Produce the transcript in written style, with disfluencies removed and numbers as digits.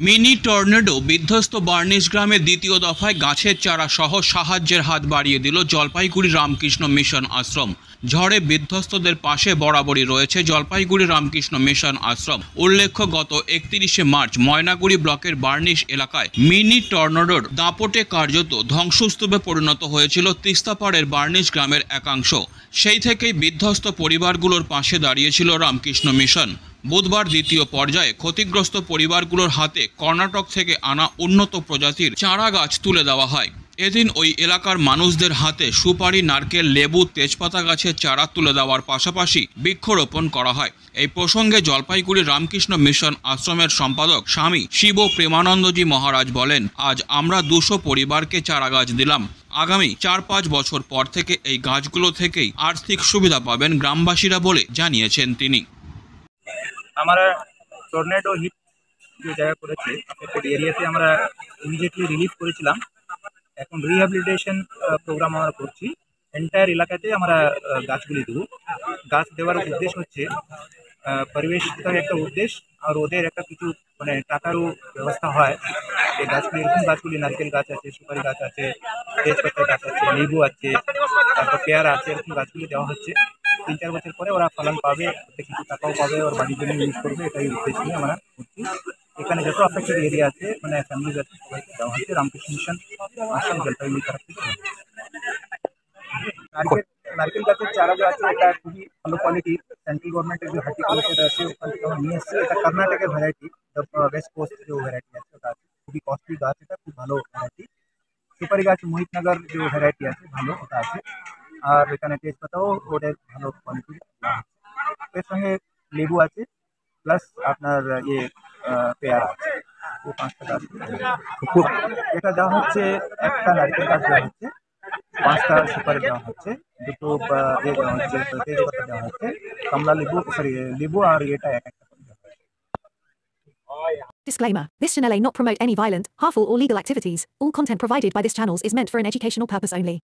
Mini tornado বিধ্বস্ত varnish গ্রামে দ্বিতীয় দফায় গাছের চারা সহ সাহায্যের হাত বাড়িয়ে দিল জলপাইগুড়ি রামকৃষ্ণ মিশন আশ্রম। ঝড়ে বিধ্বস্তদের পাশে বরাবরই রয়েছে জলপাইগুড়ি রামকৃষ্ণ মিশন আশ্রম। উল্লেখ্য, গত 31শে মার্চ ময়নাগুড়ি ব্লকের বার্নিশ এলাকায় মিনি টর্নেডোর দাপটে কার্যত ধ্বংসস্তূপে পরিণত হয়েছিল তিস্তাপাড়ের বার্নিশ গ্রামের একাংশ। সেই থেকেই বিধ্বস্ত পরিবারগুলোর পাশে দাঁড়িয়েছিল রামকৃষ্ণ মিশন। বুধবার দ্বিতীয় পর্যায়ে ক্ষতিগ্রস্ত পরিবারগুলোর হাতে কর্ণাটক থেকে আনা উন্নত প্রজাতির চারা গাছ তুলে দেওয়া হয়। এদিন ওই এলাকার মানুষদের হাতে সুপারি, নারকেল, লেবু, তেজপাতা গাছের চারা তুলে দেওয়ার পাশাপাশি বৃক্ষরোপণ করা হয়। এই প্রসঙ্গে জলপাইগুড়ি রামকৃষ্ণ মিশন আশ্রমের সম্পাদক স্বামী শিব প্রেমানন্দজি মহারাজ বলেন, আজ আমরা 200 পরিবারকে চারা গাছ দিলাম। আগামী 4-5 বছর পর থেকে এই গাছগুলো থেকেই আর্থিক সুবিধা পাবেন গ্রামবাসীরা বলে জানিয়েছেন তিনি। हमारा टर्नेडो हिट जो জায়গা করেছে এফেক্টেড এরিয়াতে আমরা ইমিডিয়েটলি রিলিফ করেছিলাম। এখন রিহ্যাবিলিটেশন প্রোগ্রাম আমরা করছি। এন্টায়ার এলাকাতে আমরা গাছগুলি দেবো। গাছ দেওয়ার উদ্দেশ্য হচ্ছে পরিবেশটার একটা উদ্দেশ্য, আর ওদের একটা কিছু মানে টাকারও ব্যবস্থা হয়। এই গাছগুলি, এরকম গাছগুলি নারকেল গাছ আছে, সুপারি গাছ আছে, তেজপাতা গাছ আছে, লেবু আছে, তারপর পেয়ারা আছে, এরকম গাছগুলি দেওয়া হচ্ছে। 3-4 বছর পরে ওরা ফলন পাবে, ওতে কিছু টাকাও পাবে, ওর বাড়ির জন্য ইউজ করবে, এটাই উদ্দেশ্য নিয়ে আমরা করছি। এখানে যত অ্যাফেক্টেড এরিয়া আছে মানে ফ্যামিলিজ আছে সবাইকে দেওয়া হচ্ছে রামকৃষ্ণ মিশন আশ্রম জলপাইগুড়ি তরফ থেকে। নারকেল নারকেল গাছের চারা যে আছে এটা খুবই ভালো কোয়ালিটির। সেন্ট্রাল গভর্নমেন্টের যে হর্টিকালচার আছে ওখান থেকে আমরা নিয়ে এসেছি। এটা কর্ণাটকের ভ্যারাইটি, ওয়েস্ট কোস্ট যে ভ্যারাইটি আছে ওটা আছে, খুবই কস্টলি গাছ, এটা খুব ভালো ভ্যারাইটি। সুপারি গাছ মোহিতনগর যে ভ্যারাইটি আছে ভালো, ওটা আছে। আর এখানে তেজপাতাও ওদের ভালো কোয়ালিটির। এর সঙ্গে লেবু আছে, প্লাস আপনার ইয়ে পেয়ারা আছে। এই 5টা গাছ এটা দেওয়া হচ্ছে। একটা নারকেল গাছ দেওয়া হচ্ছে, 5টা সুপারি দেওয়া হচ্ছে, 2টো ইয়ে দেওয়া হচ্ছে, তেজপাতা দেওয়া হচ্ছে, কমলা লেবু, সরি লেবু আর এটা এক একটা করে দেওয়া হচ্ছে। Disclaimer. This channel may not promote any violent, harmful or legal activities. All content provided by this channel is meant for an educational purpose only.